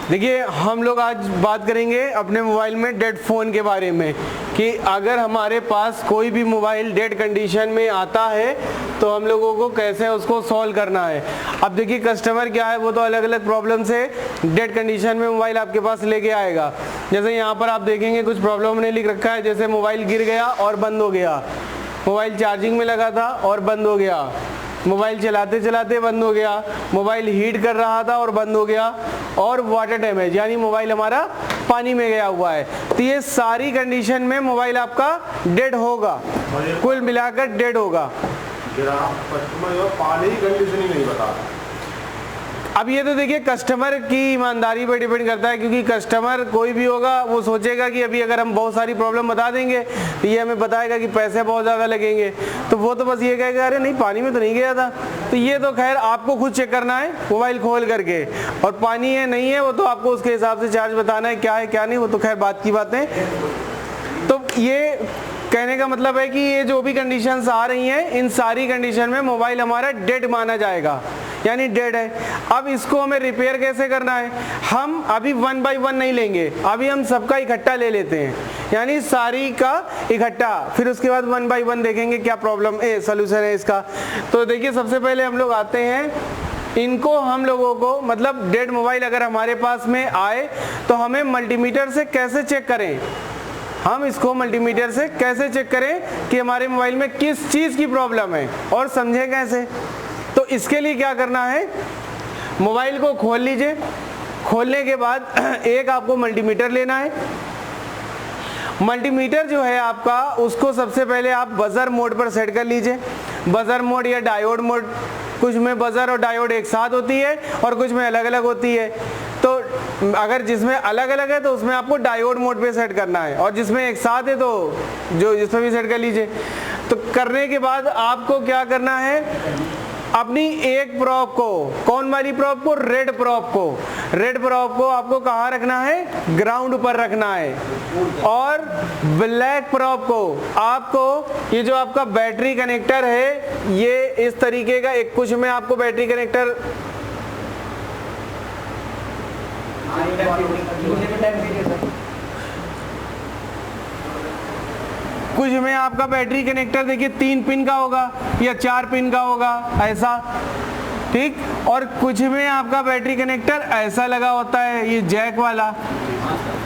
देखिए हम लोग आज बात करेंगे अपने मोबाइल में डेड फ़ोन के बारे में कि अगर हमारे पास कोई भी मोबाइल डेड कंडीशन में आता है तो हम लोगों को कैसे उसको सॉल्व करना है। अब देखिए कस्टमर क्या है, वो तो अलग अलग प्रॉब्लम से डेड कंडीशन में मोबाइल आपके पास लेके आएगा। जैसे यहाँ पर आप देखेंगे कुछ प्रॉब्लम ने लिख रखा है, जैसे मोबाइल गिर गया और बंद हो गया, मोबाइल चार्जिंग में लगा था और बंद हो गया, मोबाइल चलाते चलाते बंद हो गया, मोबाइल हीट कर रहा था और बंद हो गया, और वाटर डैमेज यानी मोबाइल हमारा पानी में गया हुआ है। तो ये सारी कंडीशन में मोबाइल आपका डेड होगा, कुल मिलाकर डेड होगा। पानी की कंडीशन ही नहीं बता। अब ये तो देखिए कस्टमर की ईमानदारी पर डिपेंड करता है, क्योंकि कस्टमर कोई भी होगा वो सोचेगा कि अभी अगर हम बहुत सारी प्रॉब्लम बता देंगे तो ये हमें बताएगा कि पैसे बहुत ज़्यादा लगेंगे, तो वो तो बस ये कहेगा अरे नहीं पानी में तो नहीं गया था। तो ये तो खैर आपको खुद चेक करना है मोबाइल खोल करके, और पानी है नहीं है वो तो आपको उसके हिसाब से चार्ज बताना है क्या है क्या नहीं, वो तो खैर बात की बातें। तो ये कहने का मतलब है कि ये जो भी कंडीशंस आ रही हैं इन सारी कंडीशन में मोबाइल हमारा डेड माना जाएगा, यानी डेड है। अब इसको हमें रिपेयर कैसे करना है, हम अभी 1 बाय 1 नहीं लेंगे, अभी हम सबका इकट्ठा ले लेते हैं, यानी सारी का इकट्ठा, फिर उसके बाद 1 बाय 1 देखेंगे क्या प्रॉब्लम सोल्यूशन है इसका। तो देखिए सबसे पहले हम लोग आते हैं, इनको हम लोगों को मतलब डेड मोबाइल अगर हमारे पास में आए तो हमें मल्टीमीटर से कैसे चेक करें, हम इसको मल्टीमीटर से कैसे चेक करें कि हमारे मोबाइल में किस चीज़ की प्रॉब्लम है और समझें कैसे। तो इसके लिए क्या करना है, मोबाइल को खोल लीजिए, खोलने के बाद एक आपको मल्टीमीटर लेना है। मल्टीमीटर जो है आपका उसको सबसे पहले आप बजर मोड पर सेट कर लीजिए, बजर मोड या डायोड मोड, कुछ में बजर और डायोड एक साथ होती है और कुछ में अलग अलग होती है। तो अगर जिसमें अलग अलग है तो उसमें आपको डायोड मोड पे सेट करना है, और जिसमें एक साथ है तो जो जिसमें भी सेट कर लीजिए। तो करने के बाद आपको क्या करना है, अपनी एक प्रॉप को, कौन वाली प्रॉप को, रेड प्रॉप को, रेड प्रॉप को आपको कहाँ रखना है, ग्राउंड पर रखना है, और ब्लैक प्रॉप को आपको, ये जो आपका बैटरी कनेक्टर है ये इस तरीके का एक, कुछ में आपको बैटरी कनेक्टर कुछ में आपका बैटरी कनेक्टर देखिए 3 पिन का होगा या 4 पिन का होगा ऐसा, ठीक, और कुछ में आपका बैटरी कनेक्टर ऐसा लगा होता है, ये जैक वाला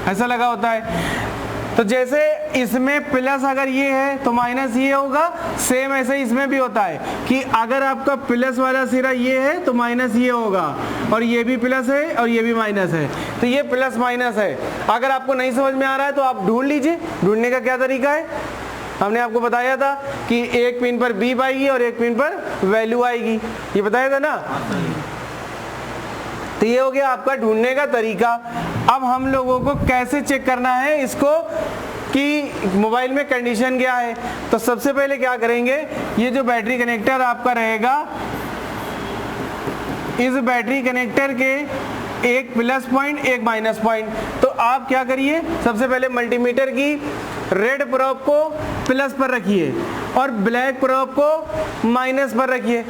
ऐसा लगा होता है। तो जैसे इसमें प्लस अगर ये है तो माइनस ये होगा, सेम ऐसे इसमें भी होता है कि अगर आपका प्लस वाला सिरा ये है तो माइनस ये होगा, और ये भी प्लस है और ये भी माइनस है, तो ये प्लस माइनस है। अगर आपको नहीं समझ में आ रहा है तो आप ढूंढ लीजिए, ढूंढने का क्या तरीका है, हमने आपको बताया था कि एक पिन पर बीप आएगी और एक पिन पर वैल्यू आएगी, ये बताया था ना। तो ये हो गया आपका ढूंढने का तरीका। अब हम लोगों को कैसे चेक करना है इसको कि मोबाइल में कंडीशन क्या है। तो सबसे पहले क्या करेंगे, ये जो बैटरी कनेक्टर आपका रहेगा, इस बैटरी कनेक्टर के एक प्लस पॉइंट एक माइनस पॉइंट, तो आप क्या करिए, सबसे पहले मल्टीमीटर की रेड प्रोब को प्लस पर रखिए और ब्लैक प्रोब को माइनस पर रखिए,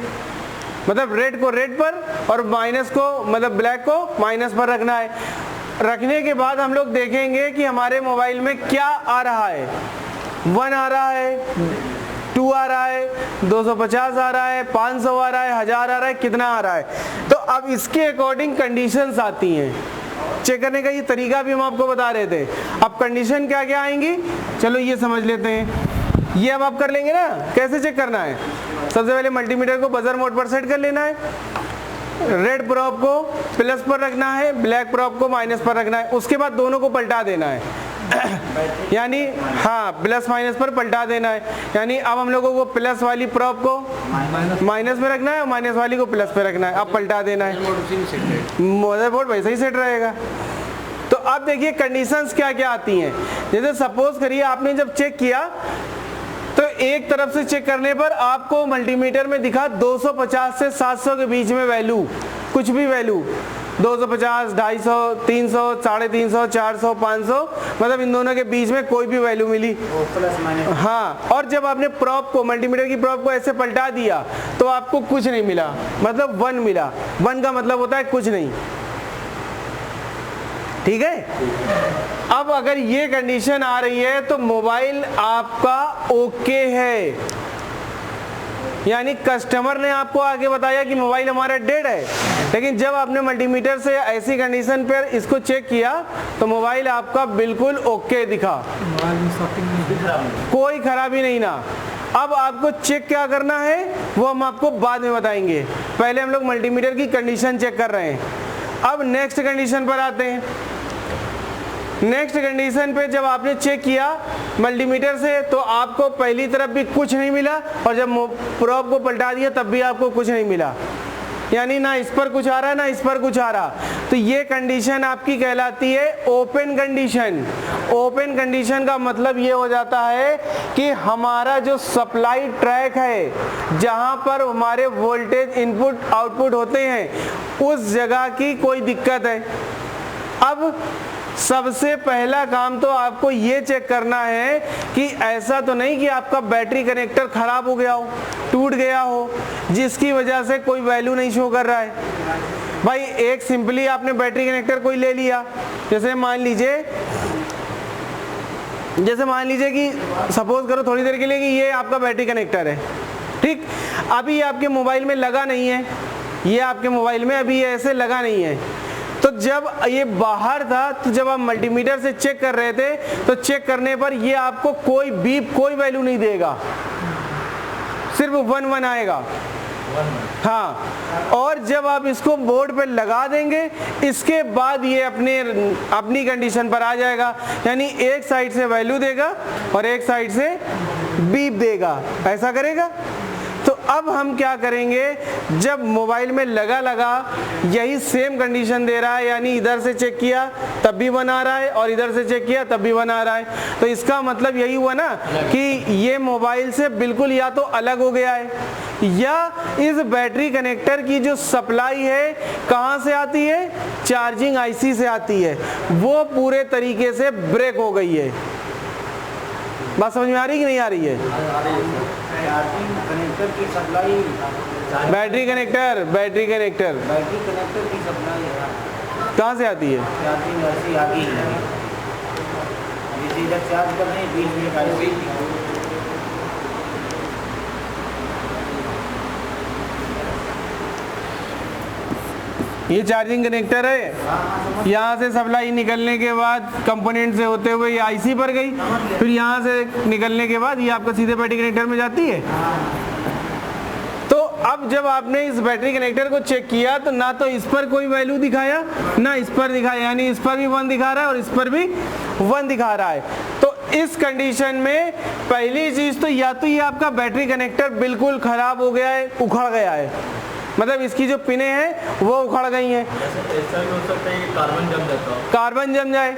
मतलब रेड को रेड पर और माइनस को मतलब ब्लैक को माइनस पर रखना है। रखने के बाद हम लोग देखेंगे कि हमारे मोबाइल में क्या आ रहा है, 1 आ रहा है, 2 आ रहा है, 250 आ रहा है, 500 आ रहा है, 1000 आ रहा है, कितना आ रहा है। तो अब इसके अकॉर्डिंग कंडीशंस आती हैं, चेक करने का ये तरीका भी हम आपको बता रहे थे। अब कंडीशन क्या क्या आएंगी, चलो ये समझ लेते हैं। ये अब आप कर लेंगे ना, कैसे चेक करना है, सबसे पहले मल्टीमीटर को बजर मोड पर सेट कर लेना है, रेड प्रोब को प्लस पर रखना है, ब्लैक प्रोब को माइनस पर रखना है, उसके बाद दोनों को पलटा देना है यानी हाँ प्लस माइनस पर पलटा देना है, यानी अब हम लोगों को प्लस वाली प्रोब को माइनस में रखना है और माइनस वाली को प्लस पे रखना है, अब पलटा देना है, मदरबोर्ड वैसे ही सेट रहेगा। तो अब देखिए कंडीशंस क्या क्या आती हैं। जैसे सपोज करिए आपने जब चेक किया तो एक तरफ से चेक करने पर आपको मल्टीमीटर में दिखा 250 से 700 के बीच में वैल्यू, कुछ भी वैल्यू, 250, 250, 300, 350, 400, 500, मतलब इन दोनों के बीच में कोई भी वैल्यू मिली, प्लस माइनस। हाँ, और जब आपने प्रॉप को, मल्टीमीटर की प्रॉप को ऐसे पलटा दिया तो आपको कुछ नहीं मिला, मतलब 1 मिला। 1 का मतलब होता है कुछ नहीं। ठीक है। अब अगर ये कंडीशन आ रही है तो मोबाइल आपका ओके है, यानी कस्टमर ने आपको आगे बताया कि मोबाइल हमारा डेड है, लेकिन जब आपने मल्टीमीटर से ऐसी कंडीशन पर इसको चेक किया तो मोबाइल आपका बिल्कुल ओके दिखा, कोई खराबी नहीं ना। अब आपको चेक क्या करना है वो हम आपको बाद में बताएंगे, पहले हम लोग मल्टीमीटर की कंडीशन चेक कर रहे हैं। अब नेक्स्ट कंडीशन पर आते हैं। नेक्स्ट कंडीशन पे जब आपने चेक किया मल्टीमीटर से तो आपको पहली तरफ भी कुछ नहीं मिला और जब प्रोब को पलटा दिया तब भी आपको कुछ नहीं मिला, यानी ना इस पर कुछ आ रहा है ना इस पर कुछ आ रहा, तो ये कंडीशन आपकी कहलाती है ओपन कंडीशन। ओपन कंडीशन का मतलब ये हो जाता है कि हमारा जो सप्लाई ट्रैक है जहां पर हमारे वोल्टेज इनपुट आउटपुट होते हैं उस जगह की कोई दिक्कत है। अब सबसे पहला काम तो आपको ये चेक करना है कि ऐसा तो नहीं कि आपका बैटरी कनेक्टर खराब हो गया हो, टूट गया हो, जिसकी वजह से कोई वैल्यू नहीं शो कर रहा है। भाई एक सिंपली आपने बैटरी कनेक्टर कोई ले लिया, जैसे मान लीजिए कि सपोज करो थोड़ी देर के लिए कि ये आपका बैटरी कनेक्टर है, ठीक। अभी आपके मोबाइल में लगा नहीं है, ये आपके मोबाइल में अभी ऐसे लगा नहीं है, तो जब ये बाहर था तो जब आप मल्टीमीटर से चेक कर रहे थे तो चेक करने पर ये आपको कोई बीप कोई वैल्यू नहीं देगा, सिर्फ 1 1 आएगा। हाँ, और जब आप इसको बोर्ड पे लगा देंगे इसके बाद ये अपनी कंडीशन पर आ जाएगा, यानी एक साइड से वैल्यू देगा और एक साइड से बीप देगा, ऐसा करेगा। तो अब हम क्या करेंगे, जब मोबाइल में लगा यही सेम कंडीशन दे रहा है, यानी इधर से चेक किया तब भी 1 आ रहा है और इधर से चेक किया तब भी 1 आ रहा है, तो इसका मतलब यही हुआ ना कि ये मोबाइल से बिल्कुल या तो अलग हो गया है या इस बैटरी कनेक्टर की जो सप्लाई है कहाँ से आती है, चार्जिंग आईसी से आती है, वो पूरे तरीके से ब्रेक हो गई है। बात समझ में आ रही कि नहीं आ रही है? कनेक्टर की सप्लाई, बैटरी कनेक्टर की सप्लाई कहाँ से आती है? चार्जिंग ऐसी आती है, इधर चार्ज कर रहे हैं, बीच में आईसी। ये चार्जिंग कनेक्टर है, यहाँ से सप्लाई निकलने के बाद कंपोनेंट से होते हुए ये आईसी पर गई, फिर यहाँ से निकलने के बाद ये आपका सीधे बैटरी कनेक्टर में जाती है। तो अब जब आपने इस बैटरी कनेक्टर को चेक किया तो ना तो इस पर कोई वैल्यू दिखाया ना इस पर दिखाया, यानी इस पर भी 1 दिखा रहा है और इस पर भी 1 दिखा रहा है। तो इस कंडीशन में पहली चीज तो या तो ये आपका बैटरी कनेक्टर बिल्कुल खराब हो गया है, उखड़ गया है, मतलब इसकी जो पिने हैं वो उखड़ गई हैं। ऐसा भी हो सकता है कि कार्बन जम जाता हो, कार्बन जम जाए,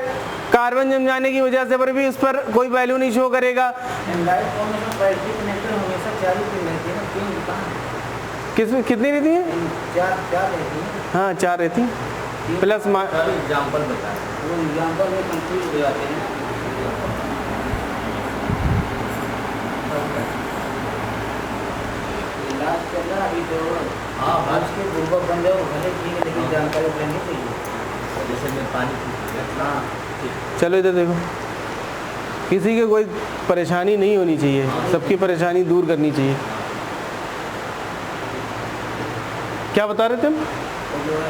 कार्बन जम जाने की वजह से पर भी उस पर कोई वैल्यू नहीं शो करेगा। बैटरी कनेक्टर हमेशा 4 ही पिन रहती है ना, 3 कहाँ? किसमें कितनी रहती है? 4 रहती है। हाँ 4 रहती हैं प्लस एग्जाम्पल बताएं। वो एग्जाम्पल में कंफ्यूज हो जाते हैं। इलाज चल रहा अभी तो, हाँ आज के पूर्वक बन जाओ भले ठीक है, लेकिन जानकारी लेनी चाहिए। जैसे मैं पानी, हाँ चलो इधर देखो, किसी के कोई परेशानी नहीं होनी चाहिए, सबकी परेशानी दूर करनी चाहिए। क्या बता रहे थे हम?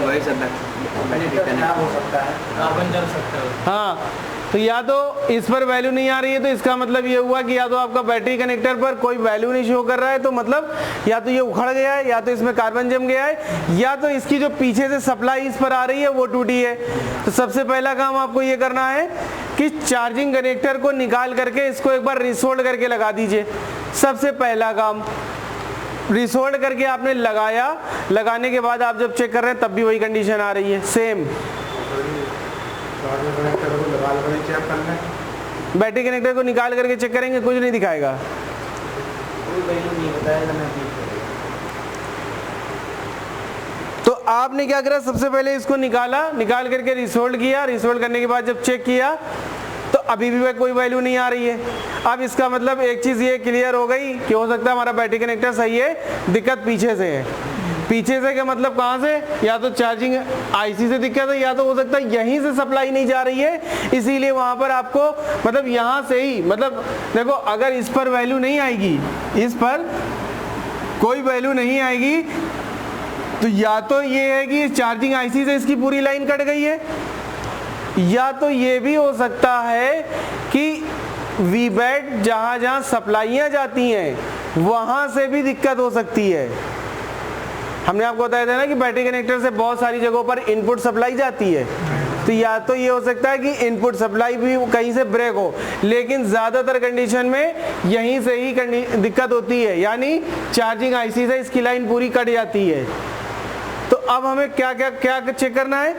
वही सब खराब हो सकता है, कार्बन जम सकता है। हाँ, तो या तो इस पर वैल्यू नहीं आ रही है तो इसका मतलब ये हुआ कि या तो आपका बैटरी कनेक्टर पर कोई वैल्यू नहीं शो कर रहा है, तो मतलब या तो ये उखड़ गया है या तो इसमें कार्बन जम गया है या तो इसकी जो पीछे से सप्लाई इस पर आ रही है वो टूटी है। तो सबसे पहला काम आपको ये करना है कि चार्जिंग कनेक्टर को निकाल करके इसको एक बार रिसोल्ड करके लगा दीजिए। सबसे पहला काम रिसोल्ड करके आपने लगाया, लगाने के बाद आप जब चेक कर रहे हैं तब भी वही कंडीशन आ रही है सेम। बैटरी कनेक्टर को निकाल करके चेक करेंगे, कुछ नहीं दिखाएगा, कोई वैल्यू नहीं बताएगा ना। तो आपने क्या करा, सबसे पहले इसको निकाला, निकाल करके रिसोल्ड किया, रिसोल्ड करने के बाद जब चेक किया तो अभी भी कोई वैल्यू नहीं आ रही है। अब इसका मतलब एक चीज ये क्लियर हो गई कि हो सकता है हमारा बैटरी कनेक्टर सही है, दिक्कत पीछे से है। पीछे से क्या मतलब कहाँ से, या तो चार्जिंग आईसी से दिक्कत है, या तो हो सकता है यहीं से सप्लाई नहीं जा रही है, इसीलिए वहां पर आपको मतलब यहां से ही, मतलब देखो अगर इस पर वैल्यू नहीं आएगी, इस पर कोई वैल्यू नहीं आएगी, तो या तो ये है कि चार्जिंग आईसी से इसकी पूरी लाइन कट गई है, या तो ये भी हो सकता है कि वीबैट जहां जहां सप्लाइयां जाती हैं वहां से भी दिक्कत हो सकती है। हमने आपको बताया था ना कि बैटरी कनेक्टर से बहुत सारी जगहों पर इनपुट सप्लाई जाती है, तो या तो ये हो सकता है कि इनपुट सप्लाई भी कहीं से ब्रेक हो, लेकिन ज़्यादातर कंडीशन में यहीं से ही दिक्कत होती है, यानी चार्जिंग आईसी से इसकी लाइन पूरी कट जाती है। तो अब हमें क्या चेक करना है,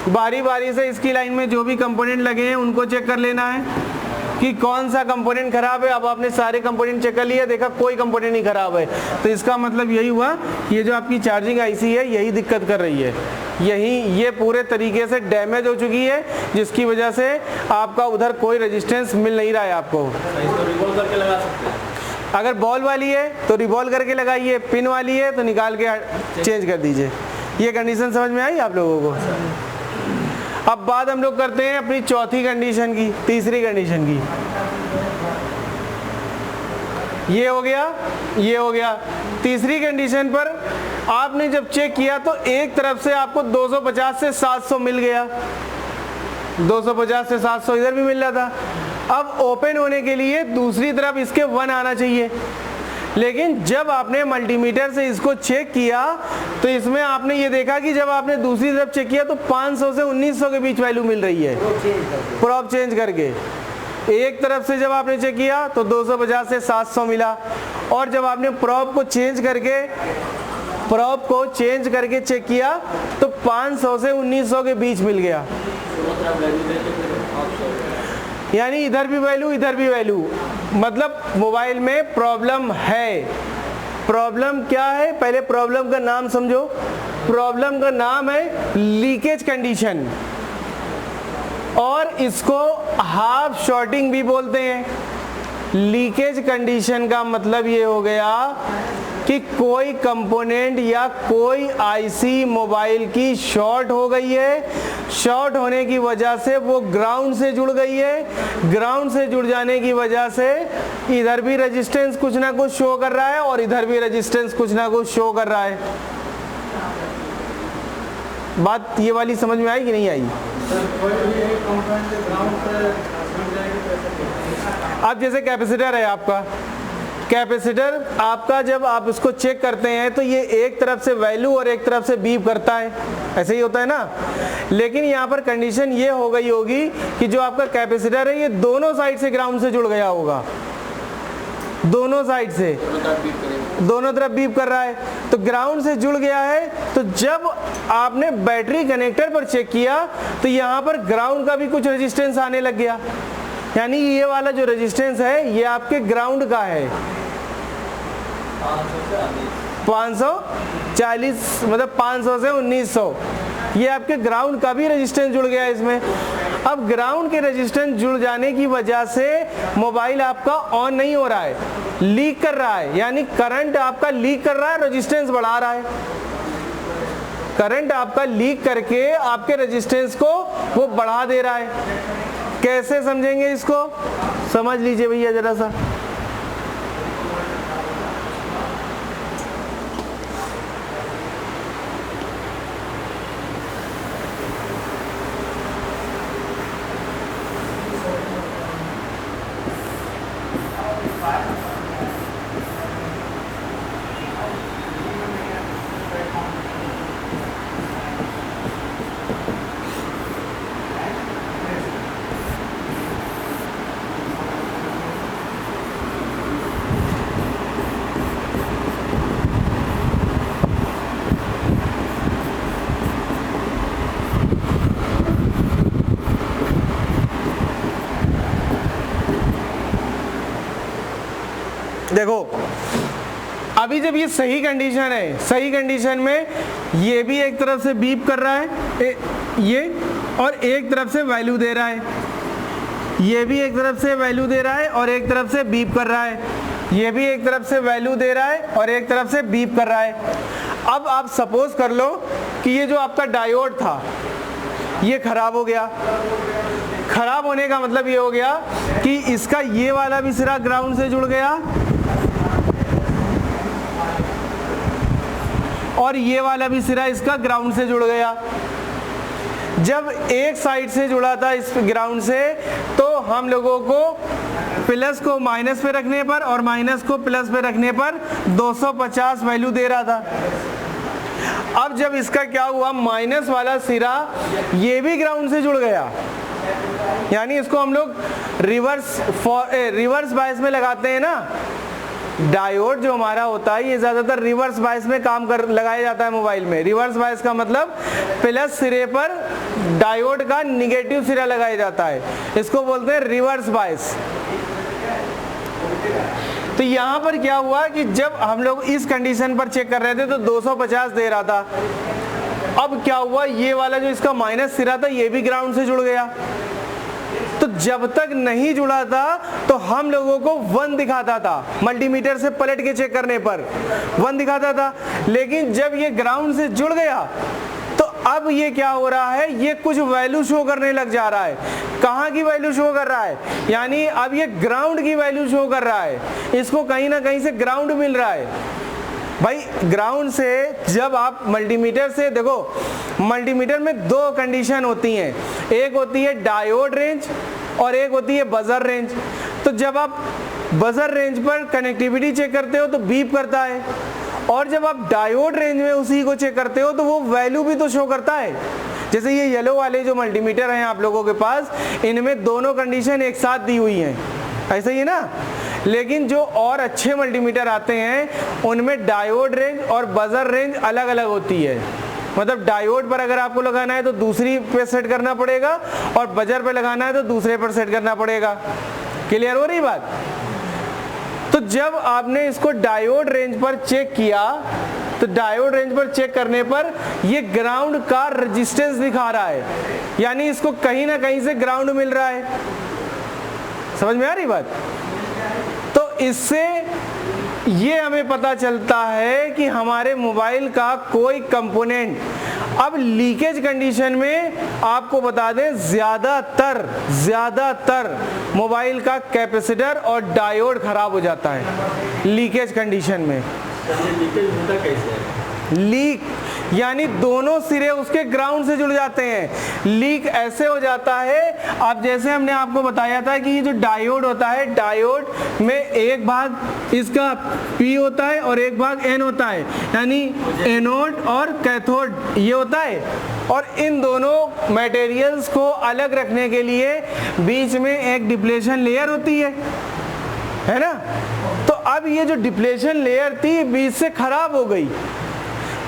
बारी बारी से इसकी लाइन में जो भी कंपोनेंट लगे हैं उनको चेक कर लेना है कि कौन सा कंपोनेंट खराब है। अब आपने सारे कंपोनेंट चेक कर लिए, देखा कोई कंपोनेंट नहीं खराब है, तो इसका मतलब यही हुआ ये जो आपकी चार्जिंग आईसी है यही दिक्कत कर रही है, यही ये पूरे तरीके से डैमेज हो चुकी है, जिसकी वजह से आपका उधर कोई रेजिस्टेंस मिल नहीं रहा है आपको। इसको रिवॉल्व करके लगा सकते हैं। अगर बॉल वाली है तो रिवॉल्व करके लगाइए, पिन वाली है तो निकाल के चेंज कर दीजिए। ये कंडीशन समझ में आई आप लोगों को? अब बात हम लोग करते हैं अपनी चौथी कंडीशन की, तीसरी कंडीशन की। ये हो गया, ये हो गया। तीसरी कंडीशन पर आपने जब चेक किया तो एक तरफ से आपको 250 से 700 मिल गया, 250 से 700 इधर भी मिल रहा था। अब ओपन होने के लिए दूसरी तरफ इसके 1 आना चाहिए, लेकिन जब आपने मल्टीमीटर से इसको चेक किया तो इसमें आपने ये देखा कि जब आपने दूसरी तरफ चेक किया तो 500 से 1900 के बीच वैल्यू मिल रही है प्रोब चेंज करके। एक तरफ से जब आपने चेक किया तो 250 से 700 मिला, और जब आपने प्रोब को चेंज करके चेक किया तो 500 से 1900 के बीच मिल गया, यानी इधर भी वैल्यू इधर भी वैल्यू। मतलब मोबाइल में प्रॉब्लम है। प्रॉब्लम क्या है, पहले प्रॉब्लम का नाम समझो। प्रॉब्लम का नाम है लीकेज कंडीशन, और इसको हाफ शॉर्टिंग भी बोलते हैं। लीकेज कंडीशन का मतलब ये हो गया कि कोई कंपोनेंट या कोई आईसी मोबाइल की शॉर्ट हो गई है, शॉर्ट होने की वजह से वो ग्राउंड से जुड़ गई है, ग्राउंड से जुड़ जाने की वजह से इधर भी रेजिस्टेंस कुछ ना कुछ शो कर रहा है और इधर भी रेजिस्टेंस कुछ ना कुछ शो कर रहा है। बात ये वाली समझ में आई कि नहीं आई? अब जैसे कैपेसिटर है आपका, कैपेसिटर आपका जब आप इसको चेक करते हैं तो ये एक तरफ से वैल्यू और एक तरफ से बीप करता है, ऐसे ही होता है ना। लेकिन यहाँ पर कंडीशन ये हो गई होगी कि जो आपका कैपेसिटर है ये दोनों साइड से ग्राउंड से जुड़ गया होगा, दोनों साइड से, दोनों तरफ बीप कर रहा है, तो ग्राउंड से जुड़ गया है। तो जब आपने बैटरी कनेक्टर पर चेक किया तो यहाँ पर ग्राउंड का भी कुछ रेजिस्टेंस आने लग गया, यानी ये वाला जो रेजिस्टेंस है ये आपके ग्राउंड का है। 540 मतलब 500 से 1900, ये आपके ग्राउंड का भी रेजिस्टेंस जुड़ गया इसमें। अब ग्राउंड के रेजिस्टेंस जुड़ जाने की वजह से मोबाइल आपका ऑन नहीं हो रहा है, लीक कर रहा है, यानी करंट आपका लीक कर रहा है, रेजिस्टेंस बढ़ा रहा है। करंट आपका लीक करके आपके रेजिस्टेंस को वो बढ़ा दे रहा है। कैसे समझेंगे इसको, समझ लीजिए भैया जरा सा। देखो अभी जब ये सही कंडीशन है, सही कंडीशन में ये भी एक तरफ से बीप कर रहा है ये, और एक तरफ से वैल्यू दे रहा है, ये भी एक तरफ से वैल्यू दे रहा है और एक तरफ से बीप कर रहा है, ये भी एक तरफ से वैल्यू दे रहा है और एक तरफ से बीप कर रहा है। अब आप सपोज कर लो कि ये जो आपका डायोड था ये खराब हो गया। खराब होने का मतलब ये हो गया कि इसका ये वाला भी सिरा ग्राउंड से जुड़ गया और ये वाला भी सिरा इसका ग्राउंड से जुड़ गया। जब एक साइड से जुड़ा था इस ग्राउंड से तो हम लोगों को प्लस को माइनस पे रखने पर और माइनस को प्लस पे रखने पर 250 वैल्यू दे रहा था। अब जब इसका क्या हुआ, माइनस वाला सिरा ये भी ग्राउंड से जुड़ गया, यानी इसको हम लोग रिवर्स बायस में लगाते हैं ना। डायोड जो हमारा होता है ये ज्यादातर रिवर्स बायस में लगाया जाता है मोबाइल में। रिवर्स बायस का मतलब प्लस सिरे पर डायोड का निगेटिव सिरा लगाया जाता है, इसको बोलते हैं रिवर्स बायस। तो यहाँ पर क्या हुआ कि जब हम लोग इस कंडीशन पर चेक कर रहे थे तो 250 दे रहा था। अब क्या हुआ, ये वाला जो इसका माइनस सिरा था ये भी ग्राउंड से जुड़ गया। तो जब तक नहीं जुड़ा था तो हम लोगों को 1 दिखाता था, मल्टीमीटर से पलट के चेक करने पर 1 दिखाता था। लेकिन जब ये ग्राउंड से जुड़ गया तो अब ये क्या हो रहा है, ये कुछ वैल्यू शो करने लग जा रहा है। कहाँ की वैल्यू शो कर रहा है, यानी अब ये ग्राउंड की वैल्यू शो कर रहा है। इसको कहीं ना कहीं से ग्राउंड मिल रहा है। भाई ग्राउंड से जब आप मल्टीमीटर से देखो, मल्टीमीटर में 2 कंडीशन होती हैं, एक होती है डायोड रेंज और एक होती है बजर रेंज। तो जब आप बजर रेंज पर कनेक्टिविटी चेक करते हो तो बीप करता है, और जब आप डायोड रेंज में उसी को चेक करते हो तो वो वैल्यू भी तो शो करता है। जैसे ये येलो वाले जो मल्टीमीटर हैं आप लोगों के पास, इनमें दोनों कंडीशन एक साथ दी हुई हैं, ऐसा ही है ना। लेकिन जो और अच्छे मल्टीमीटर आते हैं उनमें डायोड रेंज और बजर रेंज अलग अलग होती है। मतलब डायोड पर अगर आपको लगाना है तो दूसरी पे सेट करना पड़ेगा और बजर पे लगाना है तो दूसरे पर सेट करना पड़ेगा। क्लियर हो रही बात। तो जब आपने इसको डायोड रेंज पर चेक किया तो डायोड रेंज पर चेक करने पर ये ग्राउंड का रेजिस्टेंस दिखा रहा है, यानी इसको कहीं ना कहीं से ग्राउंड मिल रहा है। समझ में आ रही बात। तो इससे ये हमें पता चलता है कि हमारे मोबाइल का कोई कंपोनेंट, अब लीकेज कंडीशन में आपको बता दें ज्यादातर मोबाइल का कैपेसिटर और डायोड खराब हो जाता है लीकेज कंडीशन में। लीकेज होता कैसे है? लीक यानी दोनों सिरे उसके ग्राउंड से जुड़ जाते हैं। लीक ऐसे हो जाता है, अब जैसे हमने आपको बताया था कि ये जो डायोड होता है, डायोड में एक भाग इसका P होता है और एक भाग N होता है, यानी एनोड और कैथोड ये होता है। और इन दोनों मटेरियल्स को अलग रखने के लिए बीच में एक डिप्लेशन लेयर होती है ना। तो अब ये जो डिप्लेशन लेयर थी बीच से खराब हो गई,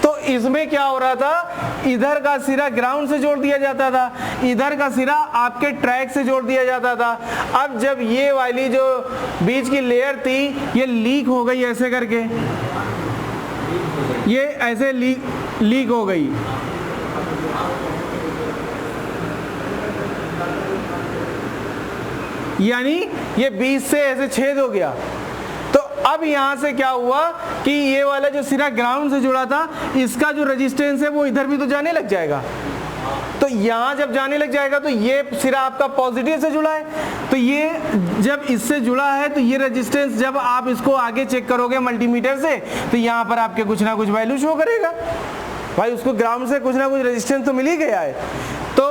तो इसमें क्या हो रहा था, इधर का सिरा ग्राउंड से जोड़ दिया जाता था, इधर का सिरा आपके ट्रैक से जोड़ दिया जाता था। अब जब ये वाली जो बीच की लेयर थी ये लीक हो गई, ऐसे करके ये ऐसे लीक हो गई, यानी ये बीच से ऐसे छेद हो गया। तो अब यहां से क्या हुआ कि ये वाला जो सिरा ग्राउंड से जुड़ा था इसका जो रेजिस्टेंस है वो इधर भी तो जाने लग जाएगा। तो यहां जब जाने लग जाएगा तो ये सिरा आपका पॉजिटिव से जुड़ा है, तो ये जब इससे जुड़ा है तो ये रेजिस्टेंस जब आप इसको आगे चेक करोगे मल्टीमीटर से तो यहां पर आपके कुछ ना कुछ वैल्यू शो करेगा। भाई उसको ग्राउंड से कुछ ना कुछ रेजिस्टेंस तो मिल ही गया है। तो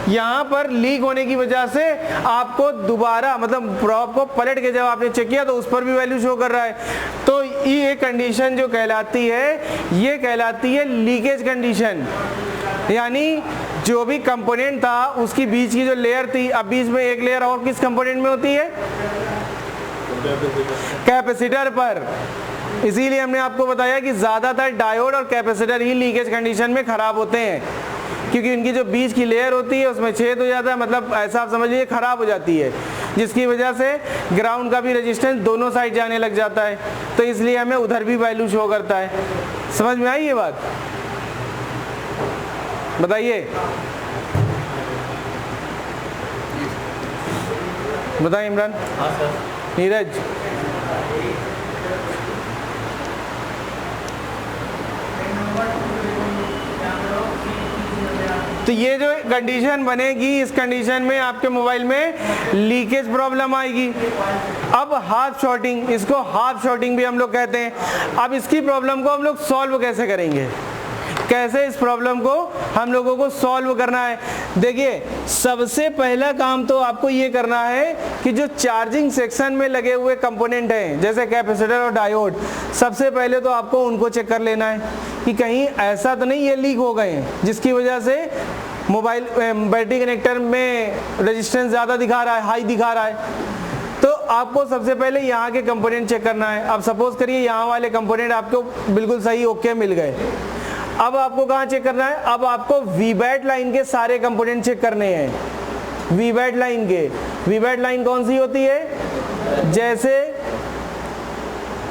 यहाँ पर लीक होने की वजह से आपको दोबारा मतलब प्रॉप को पलट के जब आपने चेक किया तो उस पर भी वैल्यू शो कर रहा है। तो ये कंडीशन जो कहलाती है ये कहलाती है लीकेज कंडीशन, यानी जो भी कंपोनेंट था उसकी बीच की जो लेयर थी, अब बीच में एक लेयर और किस कंपोनेंट में होती है, कैपेसिटर पर। इसीलिए हमने आपको बताया कि ज्यादातर डायोड और कैपेसिटर ही लीकेज कंडीशन में खराब होते हैं, क्योंकि इनकी जो बीच की लेयर होती है उसमें छेद हो जाता है, मतलब ऐसा आप समझ लीजिए खराब हो जाती है, जिसकी वजह से ग्राउंड का भी रेजिस्टेंस दोनों साइड जाने लग जाता है। तो इसलिए हमें उधर भी वैल्यू शो करता है। समझ में आई ये बात, बताइए बताइए इमरान। हाँ सर। नीरज, तो ये जो कंडीशन बनेगी, इस कंडीशन में आपके मोबाइल में लीकेज प्रॉब्लम आएगी। अब हाफ शॉर्टिंग, इसको हाफ शॉर्टिंग भी हम लोग कहते हैं। अब इसकी प्रॉब्लम को हम लोग सॉल्व कैसे करेंगे, कैसे इस प्रॉब्लम को हम लोगों को सॉल्व करना है। देखिए, सबसे पहला काम तो आपको ये करना है कि जो चार्जिंग सेक्शन में लगे हुए कंपोनेंट हैं जैसे कैपेसिटर और डायोड, सबसे पहले तो आपको उनको चेक कर लेना है कि कहीं ऐसा तो नहीं ये लीक हो गए हैं जिसकी वजह से मोबाइल बैटरी कनेक्टर में रेजिस्टेंस ज़्यादा दिखा रहा है, हाई दिखा रहा है। तो आपको सबसे पहले यहाँ के कंपोनेंट चेक करना है। अब सपोज करिए यहाँ वाले कंपोनेंट आपको बिल्कुल सही ओके मिल गए। अब आपको कहाँ चेक करना है, अब आपको वीबैट लाइन के सारे कंपोनेंट चेक करने हैं। वीबैट लाइन के, वीबैट लाइन कौन सी होती है, जैसे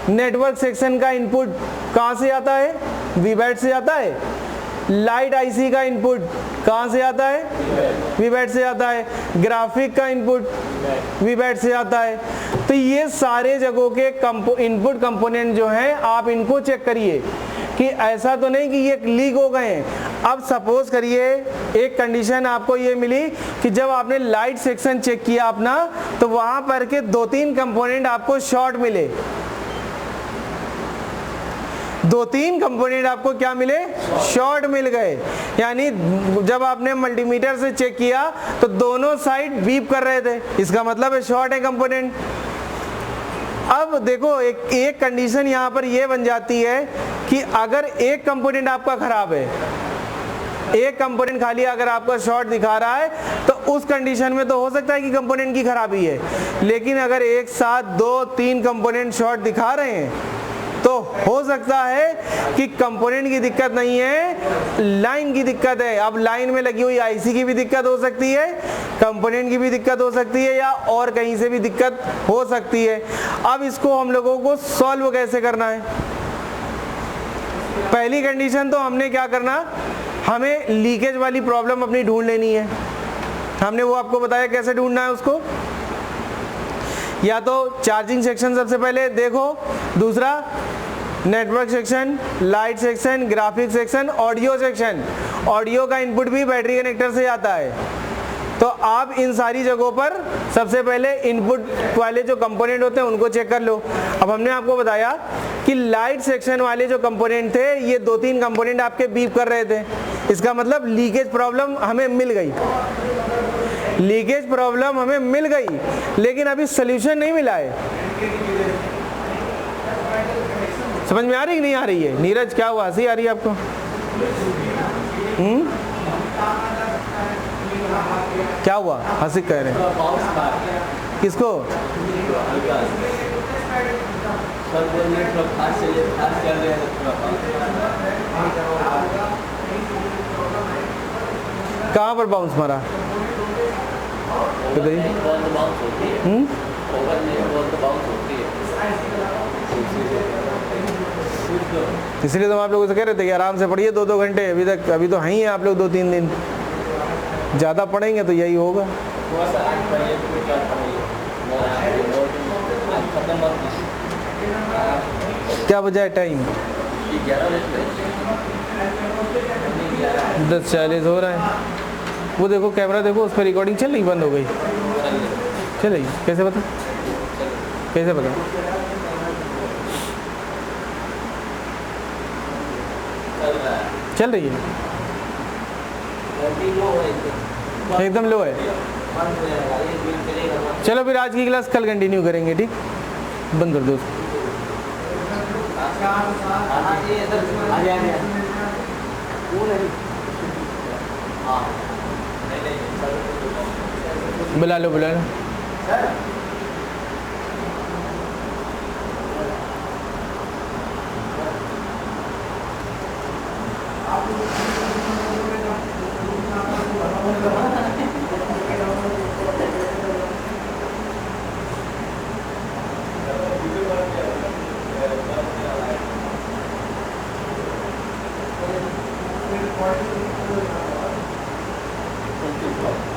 नेटवर्क सेक्शन का इनपुट कहाँ से आता है, वीबैट से आता है। लाइट आईसी का इनपुट कहाँ से आता है, वीबैट से आता है। ग्राफिक का इनपुट वीबैट से आता है। तो ये सारे जगहों के इनपुट कंपोनेंट जो हैं आप इनको चेक करिए कि ऐसा तो नहीं कि ये लीक हो गए हैं। अब सपोज करिए एक कंडीशन आपको ये मिली कि जब आपने लाइट सेक्शन चेक किया अपना, तो वहां पर के 2-3 कंपोनेंट आपको शॉर्ट मिले। 2-3 कंपोनेंट आपको क्या मिले, शॉर्ट मिल गए। यानी जब आपने मल्टीमीटर से चेक किया तो दोनों साइड बीप कर रहे थे, इसका मतलब है शॉर्ट है कंपोनेंट। अब देखो एक कंडीशन यहाँ पर ये बन जाती है कि अगर एक कंपोनेंट आपका खराब है, एक कंपोनेंट खाली अगर आपका शॉर्ट दिखा रहा है, तो उस कंडीशन में तो हो सकता है कि कंपोनेंट की खराबी है। लेकिन अगर एक साथ 2-3 कंपोनेंट शॉर्ट दिखा रहे हैं तो हो सकता है कि कंपोनेंट की दिक्कत नहीं है, लाइन की दिक्कत है। अब लाइन में लगी हुई आईसी की भी दिक्कत हो सकती है, कंपोनेंट की भी दिक्कत हो सकती है, या और कहीं से भी दिक्कत हो सकती है। अब इसको हम लोगों को सॉल्व कैसे करना है। पहली कंडीशन तो हमने क्या करना, हमें लीकेज वाली प्रॉब्लम अपनी ढूंढ लेनी है। हमने वो आपको बताया कैसे ढूंढना है उसको। या तो चार्जिंग सेक्शन सबसे पहले देखो, दूसरा network section, light section, graphic section, audio section. Audio का इनपुट भी बैटरी कनेक्टर से आता है। तो आप इन सारी जगहों पर सबसे पहले इनपुट वाले जो कंपोनेंट होते हैं उनको चेक कर लो। अब हमने आपको बताया कि लाइट सेक्शन वाले जो कंपोनेंट थे, ये 2-3 कंपोनेंट आपके बीप कर रहे थे, इसका मतलब लीकेज प्रॉब्लम हमें मिल गई। लीकेज प्रॉब्लम हमें मिल गई, लेकिन अभी सोल्यूशन नहीं मिला है। समझ में आ रही कि नहीं आ रही है? नीरज क्या हुआ, हंसी आ रही है आपको? क्या हुआ, हंसी कह रहे हैं? किसको? कहाँ पर बाउंस मारा? इसलिए तो हम आप लोगों से कह रहे थे कि आराम से पढ़िए 2-2 घंटे। अभी तो हैं ही आप लोग 2-3 दिन, ज़्यादा पढ़ेंगे तो यही होगा। क्या वजह है? टाइम 10:40 हो रहा है। वो देखो कैमरा देखो, उस पर रिकॉर्डिंग चल रही, बंद हो गई। चलेगी? कैसे पता, कैसे पता? चल रही है, एकदम लो है। चलो फिर आज की क्लास कल कंटिन्यू करेंगे, ठीक? बंद कर दो। बुला लो, बुला लो। Thank you.